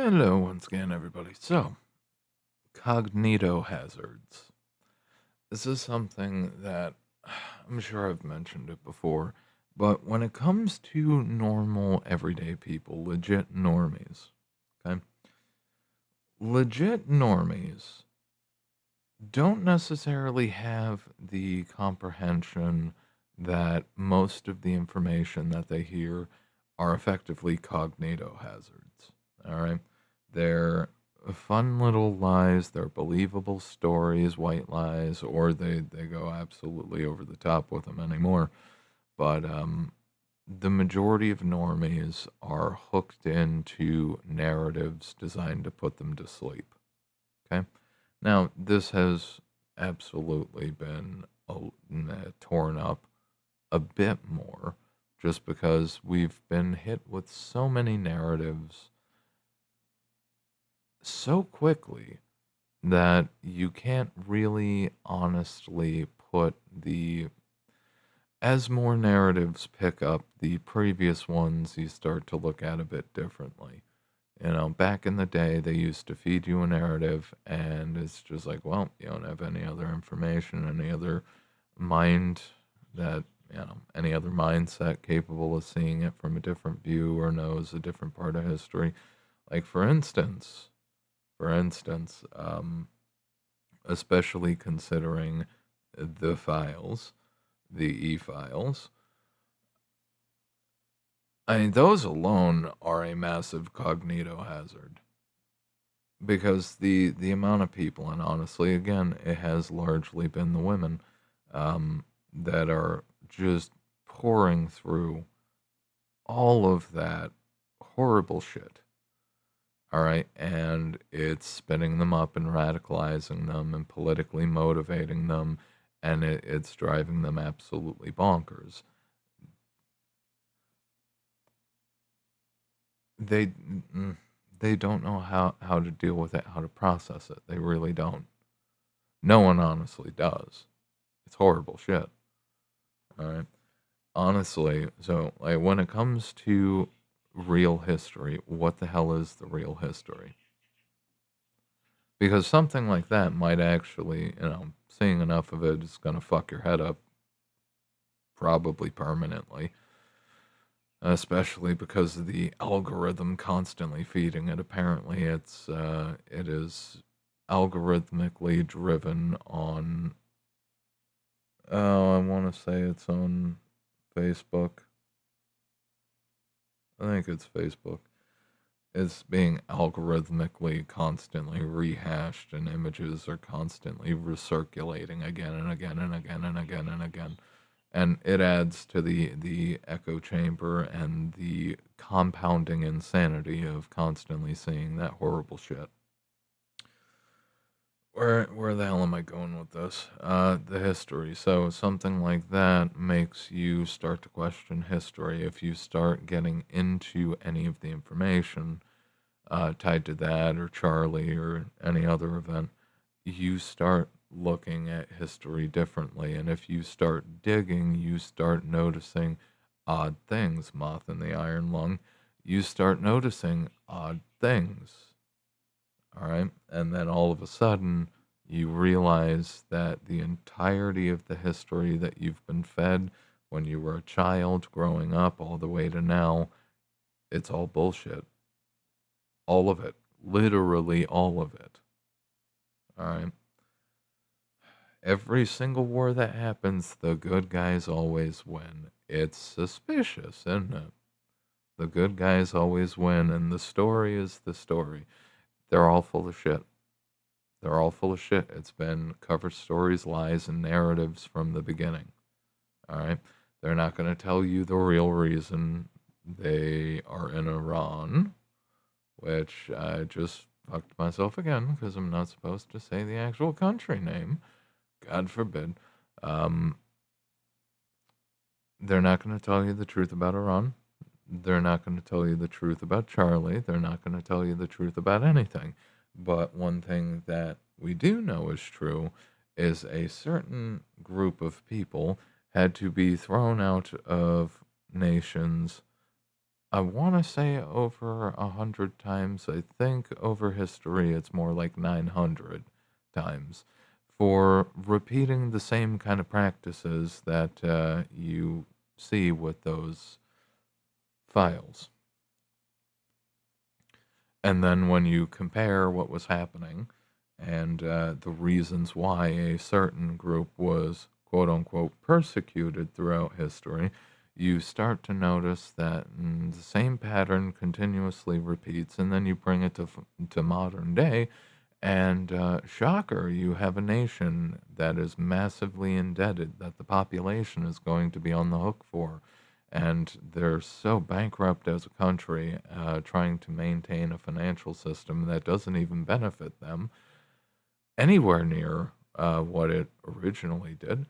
Hello, once again, everybody. So, cognito hazards. This is something that I'm sure I've mentioned it before, but when it comes to normal, everyday people, legit normies, okay? Legit normies don't necessarily have the comprehension that most of the information that they hear are effectively cognito hazards. All right. They're fun little lies, they're believable stories, white lies, or they go absolutely over the top with them anymore. But the majority of normies are hooked into narratives designed to put them to sleep. Okay. Now, this has absolutely been torn up a bit more just because we've been hit with so many narratives so quickly that you can't really honestly put the as more narratives pick up the previous ones you start to look at a bit differently. Back in the day, they used to feed you a narrative, and it's just like, well, you don't have any other information, any other mind that, any other mindset capable of seeing it from a different view or knows a different part of history. Like, for instance, especially considering the files, the e files, I mean, those alone are a massive cognito hazard because the amount of people, and honestly, again, it has largely been the women that are just pouring through all of that horrible shit. All right, and it's spinning them up and radicalizing them and politically motivating them, and it's driving them absolutely bonkers. They they don't know how to deal with it, how to process it. They really don't. No one honestly does. It's horrible shit. All right. Honestly, so like when it comes to real history, what the hell is the real history? Because something like that might actually, seeing enough of it is going to fuck your head up probably permanently, especially because of the algorithm constantly feeding it. Apparently, it is algorithmically driven on. Oh, I want to say it's on Facebook. I think it's Facebook. It's being algorithmically constantly rehashed, and images are constantly recirculating again and again and again and again and again. And it adds to the echo chamber and the compounding insanity of constantly seeing that horrible shit. Where the hell am I going with this? The history. So something like that makes you start to question history if you start getting into any of the information tied to that or Charlie or any other event. You start looking at history differently, and if you start digging, you start noticing odd things. Moth in the Iron Lung. You start noticing odd things. All right. And then all of a sudden, you realize that the entirety of the history that you've been fed when you were a child growing up all the way to now, it's all bullshit. All of it. Literally all of it. All right. Every single war that happens, the good guys always win. It's suspicious, isn't it? The good guys always win, and the story is the story. They're all full of shit. They're all full of shit. It's been cover stories, lies, and narratives from the beginning. All right. They're not going to tell you the real reason they are in Iran, which I just fucked myself again because I'm not supposed to say the actual country name. God forbid. Um, they're not going to tell you the truth about Iran. They're not going to tell you the truth about Charlie. They're not going to tell you the truth about anything. But one thing that we do know is true is a certain group of people had to be thrown out of nations I wanna say over 100 times. I think over history, it's more like 900 times for repeating the same kind of practices that, you see with those files. And then when you compare what was happening and, the reasons why a certain group was, quote, unquote, "persecuted" throughout history, you start to notice that, the same pattern continuously repeats, and then you bring it to modern day, and, shocker, you have a nation that is massively indebted that the population is going to be on the hook for. And they're so bankrupt as a country, trying to maintain a financial system that doesn't even benefit them anywhere near what it originally did.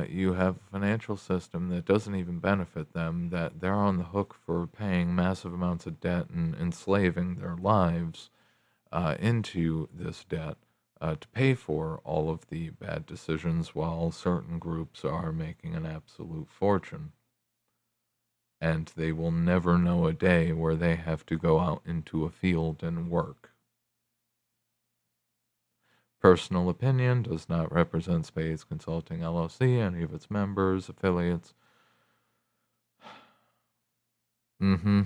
You have a financial system that doesn't even benefit them, that they're on the hook for paying massive amounts of debt and enslaving their lives into this debt to pay for all of the bad decisions while certain groups are making an absolute fortune. And they will never know a day where they have to go out into a field and work. Personal opinion does not represent Spades Consulting LLC, any of its members, affiliates. Mm-hmm.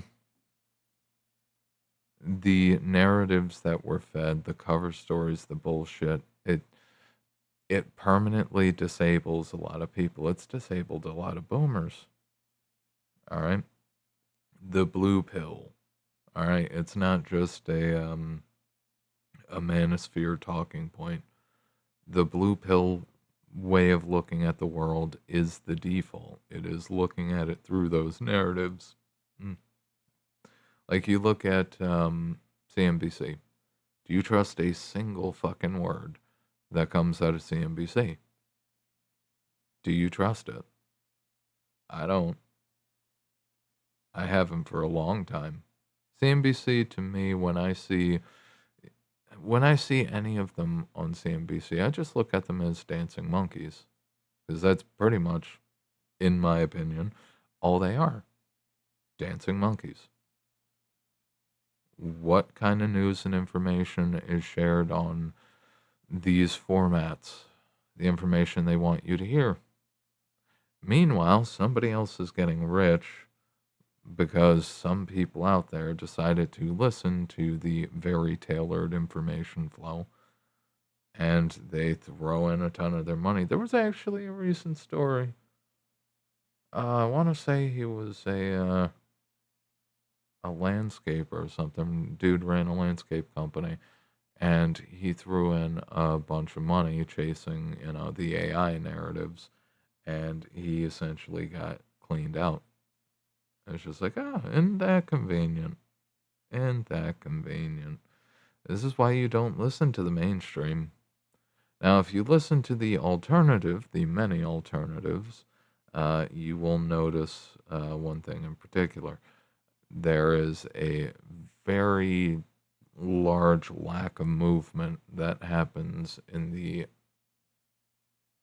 The narratives that were fed, the cover stories, the bullshit, it permanently disables a lot of people. It's disabled a lot of boomers. All right. The blue pill. All right. It's not just a manosphere talking point. The blue pill way of looking at the world is the default. It is looking at it through those narratives. Mm. Like you look at CNBC. Do you trust a single fucking word that comes out of CNBC? Do you trust it? I don't. I haven't for a long time. CNBC to me, when I see any of them on CNBC, I just look at them as dancing monkeys because that's pretty much, in my opinion, all they are, dancing monkeys. What kind of news and information is shared on these formats? The information they want you to hear. Meanwhile, somebody else is getting rich because some people out there decided to listen to the very tailored information flow and they throw in a ton of their money. There was actually a recent story. I want to say he was a landscaper or something. Dude ran a landscape company, and he threw in a bunch of money chasing, the AI narratives, and he essentially got cleaned out. It's just like, isn't that convenient? Isn't that convenient? This is why you don't listen to the mainstream. Now, if you listen to the alternative, the many alternatives, you will notice one thing in particular. There is a very large lack of movement that happens in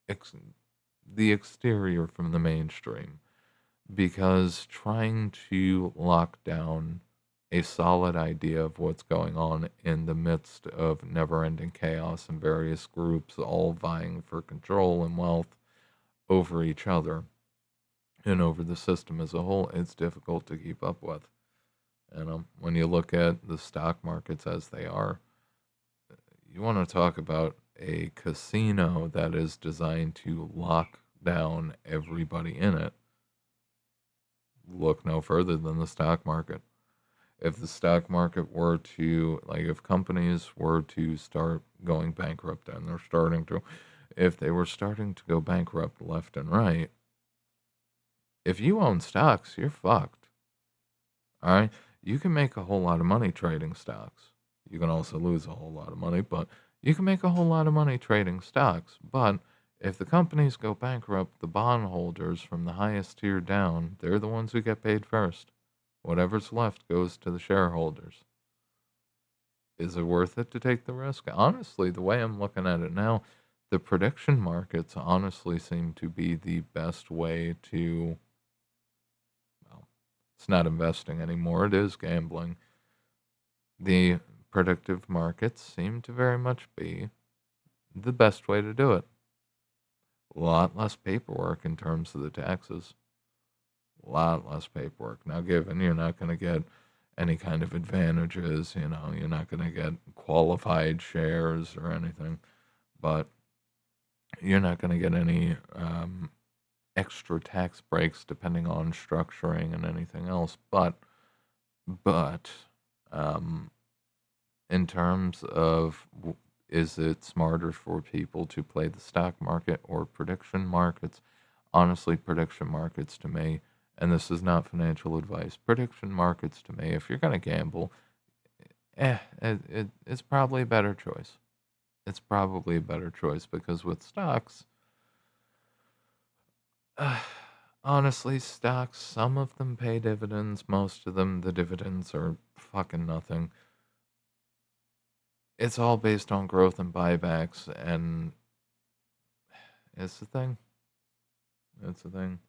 ex- the exterior from the mainstream because trying to lock down a solid idea of what's going on in the midst of never-ending chaos and various groups all vying for control and wealth over each other and over the system as a whole, it's difficult to keep up with. When you look at the stock markets as they are, you want to talk about a casino that is designed to lock down everybody in it. Look no further than the stock market. If the stock market were to, like, if companies were to start going bankrupt, and they're starting to, if they were starting to go bankrupt left and right, if you own stocks, you're fucked. All right. You can make a whole lot of money trading stocks. You can also lose a whole lot of money, but you can make a whole lot of money trading stocks. But if the companies go bankrupt, the bondholders from the highest tier down, they're the ones who get paid first. Whatever's left goes to the shareholders. Is it worth it to take the risk? Honestly, the way I'm looking at it now, the prediction markets honestly seem to be the best way to, well, It's not investing anymore, it is gambling. The predictive markets seem to very much be the best way to do it. A lot less paperwork in terms of the taxes. A lot less paperwork. Now, given you're not going to get any kind of advantages, you're not going to get qualified shares or anything, but you're not going to get any extra tax breaks depending on structuring and anything else. But um, in terms of is it smarter for people to play the stock market or prediction markets? Honestly, prediction markets to me, and this is not financial advice, prediction markets to me, if you're going to gamble, it's probably a better choice. It's probably a better choice because with stocks, uh, honestly, stocks, some of them pay dividends, most of them, the dividends are fucking nothing. It's all based on growth and buybacks, and it's the thing. It's the thing.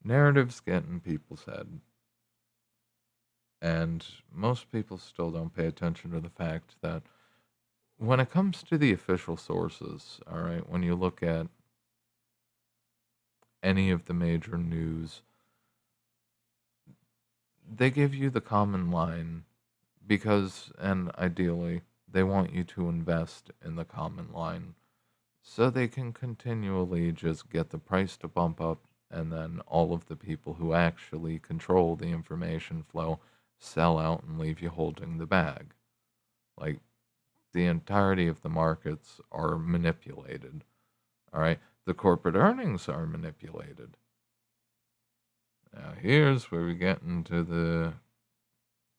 Narratives get in people's head, and most people still don't pay attention to the fact that when it comes to the official sources, all right, when you look at any of the major news, they give you the common line because, and ideally, they want you to invest in the common line so they can continually just get the price to bump up, and then all of the people who actually control the information flow sell out and leave you holding the bag. Like, the entirety of the markets are manipulated. All right. The corporate earnings are manipulated. Now, here's where we get into the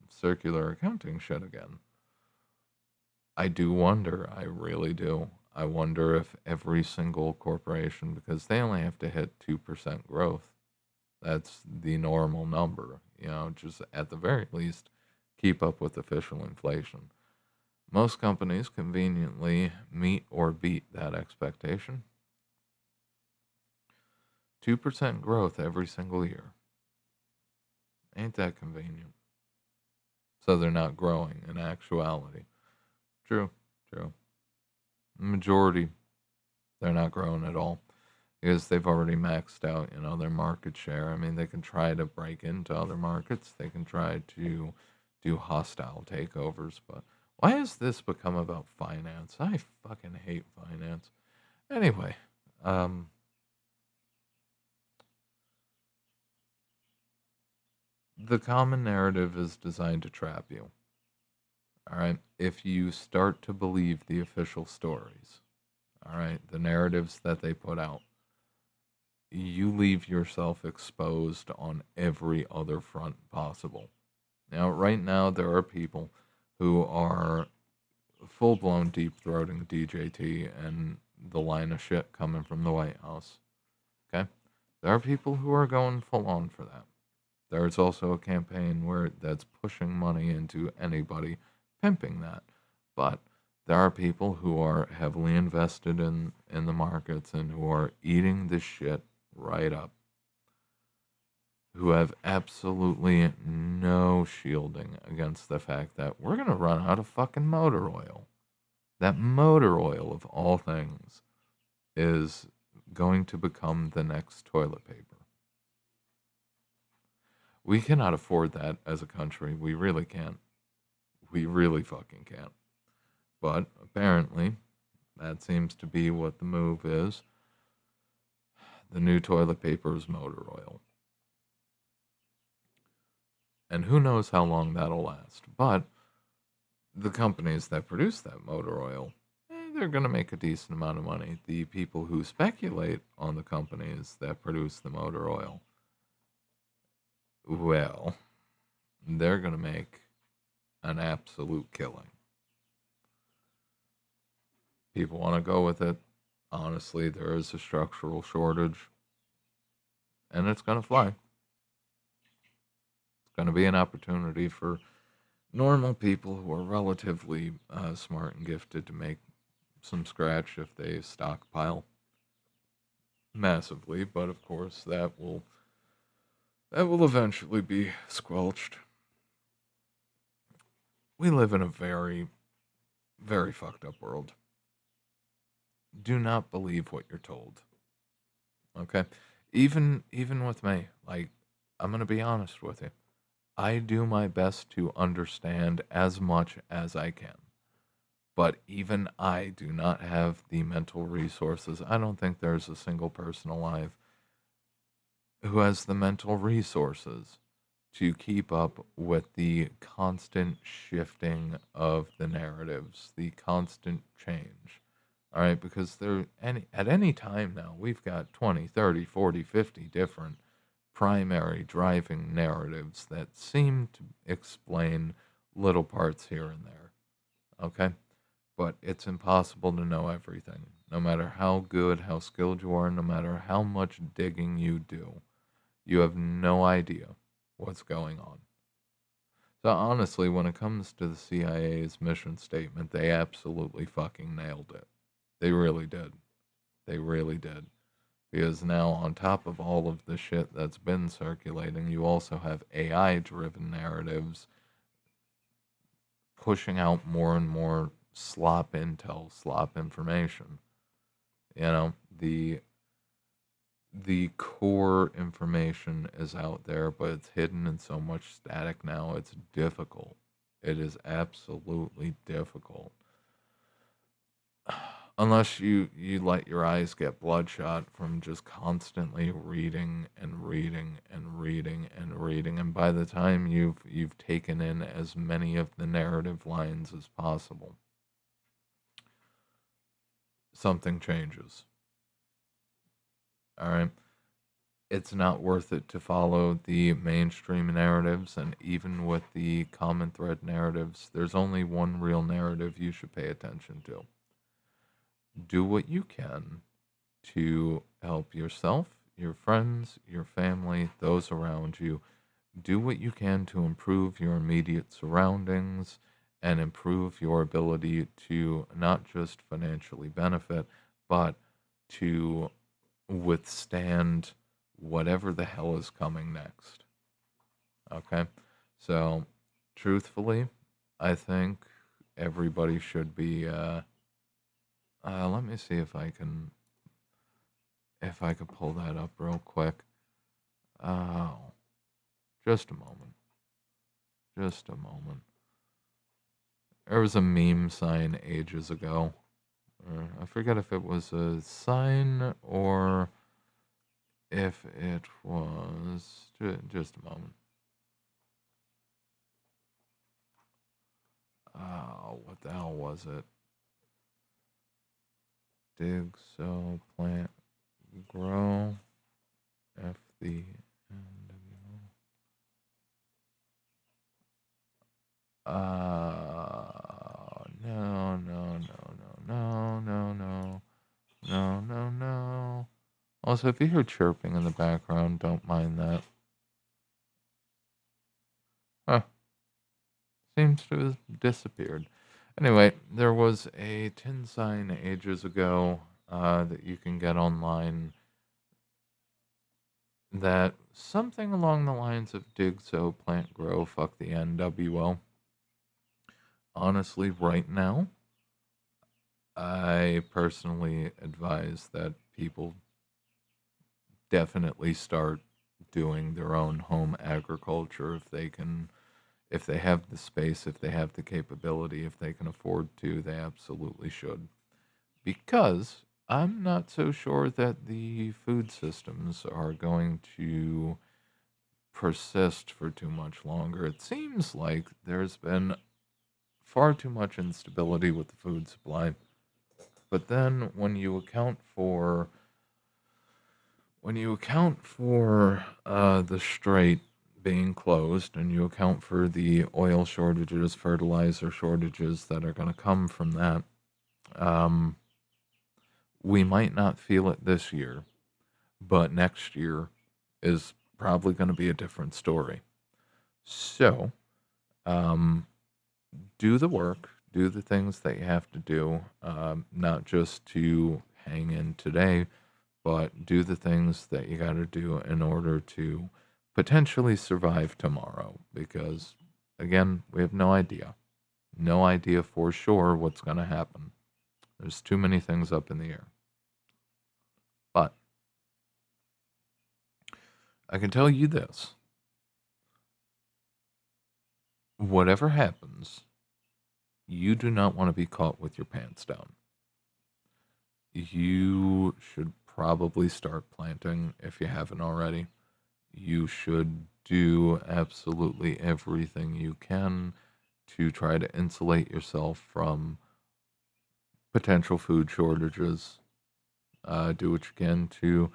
circular accounting shit again. I do wonder, I really do. I wonder if every single corporation, because they only have to hit 2% growth, that's the normal number, just at the very least, keep up with official inflation. Most companies conveniently meet or beat that expectation. 2% growth every single year. Ain't that convenient? So they're not growing in actuality. True, true. Majority, they're not growing at all because they've already maxed out, their market share. I mean, they can try to break into other markets. They can try to do hostile takeovers, but why has this become about finance? I fucking hate finance. Anyway, um, the common narrative is designed to trap you. All right. If you start to believe the official stories, all right, the narratives that they put out, you leave yourself exposed on every other front possible. Now, right now, there are people who are full blown deep throating DJT and the line of shit coming from the White House. Okay? There are people who are going full on for that. There's also a campaign where that's pushing money into anybody pimping that. But there are people who are heavily invested in the markets and who are eating this shit right up, who have absolutely no shielding against the fact that we're going to run out of fucking motor oil. That motor oil, of all things, is going to become the next toilet paper. We cannot afford that as a country. We really can't. We really fucking can't. But apparently, that seems to be what the move is. The new toilet paper is motor oil. And who knows how long that'll last. But the companies that produce that motor oil, they're going to make a decent amount of money. The people who speculate on the companies that produce the motor oil, well, they're going to make an absolute killing. People want to go with it. Honestly, there is a structural shortage, and it's going to fly. It's going to be an opportunity for normal people who are relatively smart and gifted to make some scratch if they stockpile massively. But of course, that will That will eventually be squelched. We live in a very, very fucked up world. Do not believe what you're told. Okay? Even with me, like I'm going to be honest with you. I do my best to understand as much as I can. But even I do not have the mental resources. I don't think there's a single person alive who has the mental resources to keep up with the constant shifting of the narratives, the constant change. All right, because at any time now, we've got 20, 30, 40, 50 different primary driving narratives that seem to explain little parts here and there. Okay? But it's impossible to know everything. No matter how good, how skilled you are, no matter how much digging you do, you have no idea what's going on. So honestly, when it comes to the CIA's mission statement, they absolutely fucking nailed it. They really did. They really did. Because now, on top of all of the shit that's been circulating, you also have AI driven narratives pushing out more and more slop intel, slop information. You know, the core information is out there, but it's hidden in so much static now. It's difficult. It is absolutely difficult. Unless you let your eyes get bloodshot from just constantly reading and reading and reading and reading, and by the time you've taken in as many of the narrative lines as possible, something changes. All right. It's not worth it to follow the mainstream narratives, and even with the common thread narratives, there's only one real narrative you should pay attention to. Do what you can to help yourself, your friends, your family, those around you. Do what you can to improve your immediate surroundings and improve your ability to not just financially benefit, but to withstand whatever the hell is coming next. Okay? So, truthfully, I think everybody should be let me see if I could pull that up real quick. Oh, just a moment. Just a moment. There was a meme sign ages ago. I forget if it was a sign or if it was just a moment. Oh, what the hell was it? Dig, sow, plant, grow, F the NWO. No, no, no, no, no, no, no, no, no, no. Also, if you hear chirping in the background, don't mind that. Huh, seems to have disappeared. Anyway, there was a tin sign ages ago that you can get online that something along the lines of dig, sow, plant, grow, fuck the NWO. Honestly, right now, I personally advise that people definitely start doing their own home agriculture if they can, if they have the space, if they have the capability, if they can afford to, they absolutely should. Because I'm not so sure that the food systems are going to persist for too much longer. It seems like there's been far too much instability with the food supply. But then when you account for the strait being closed, and you account for the oil shortages, fertilizer shortages that are going to come from that, um, we might not feel it this year, but next year is probably going to be a different story. So, um, do the work, do the things that you have to do, not just to hang in today, but do the things that you got to do in order to potentially survive tomorrow because, again, we have no idea. No idea for sure what's going to happen. There's too many things up in the air. But I can tell you this, whatever happens, you do not want to be caught with your pants down. You should probably start planting if you haven't already. You should do absolutely everything you can to try to insulate yourself from potential food shortages. Do what you can to,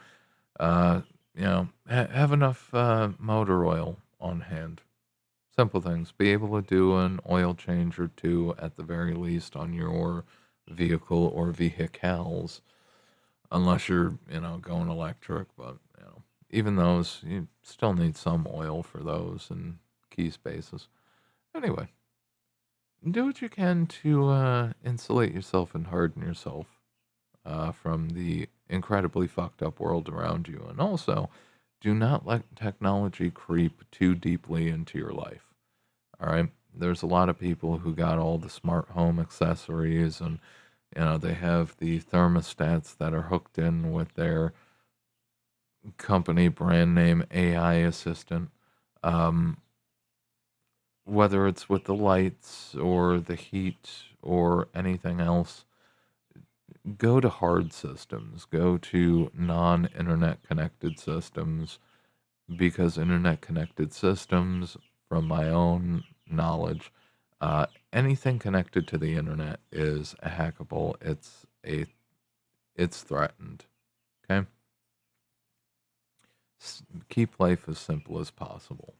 uh, have enough motor oil on hand. Simple things. Be able to do an oil change or two at the very least on your vehicle or vehicles, unless you're, going electric. But, even those, you still need some oil for those and key spaces. Anyway, do what you can to insulate yourself and harden yourself from the incredibly fucked up world around you. And also, do not let technology creep too deeply into your life. All right. There's a lot of people who got all the smart home accessories and, they have the thermostats that are hooked in with their company brand name AI assistant. Um, whether it's with the lights or the heat or anything else, go to hard systems, go to non internet connected systems, because internet connected systems, from my own knowledge, anything connected to the internet is hackable. It's threatened. Okay, keep life as simple as possible.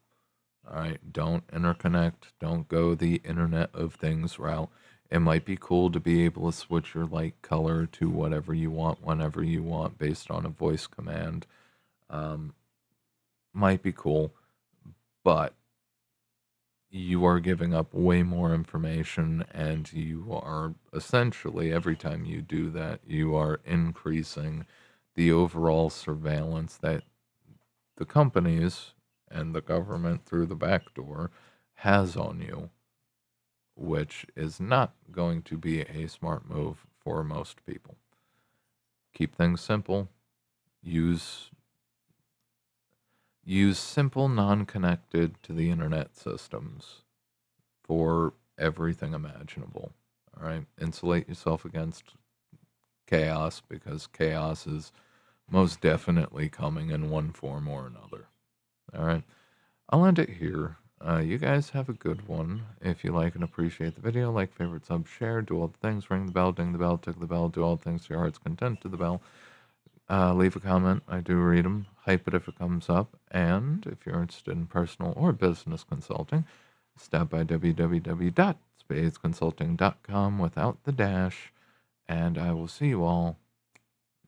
All right, don't interconnect. Don't go the Internet of Things route. It might be cool to be able to switch your light color to whatever you want, whenever you want, based on a voice command. Um, might be cool, but you are giving up way more information, and you are essentially, every time you do that, you are increasing the overall surveillance that the companies and the government through the back door has on you, which is not going to be a smart move for most people. Keep things simple. Use use simple, non-connected to the internet systems for everything imaginable. All right, insulate yourself against chaos, because chaos is most definitely coming in one form or another. All right, I'll end it here. You guys have a good one. If you like and appreciate the video, like, favorite, sub, share, do all the things, ring the bell, ding the bell, tick the bell, do all the things to your heart's content to the bell. Leave a comment. I do read them. Hype it if it comes up. And if you're interested in personal or business consulting, stop by www.spadesconsulting.com without the dash. And I will see you all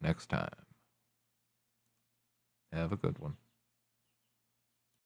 next time. Have a good one.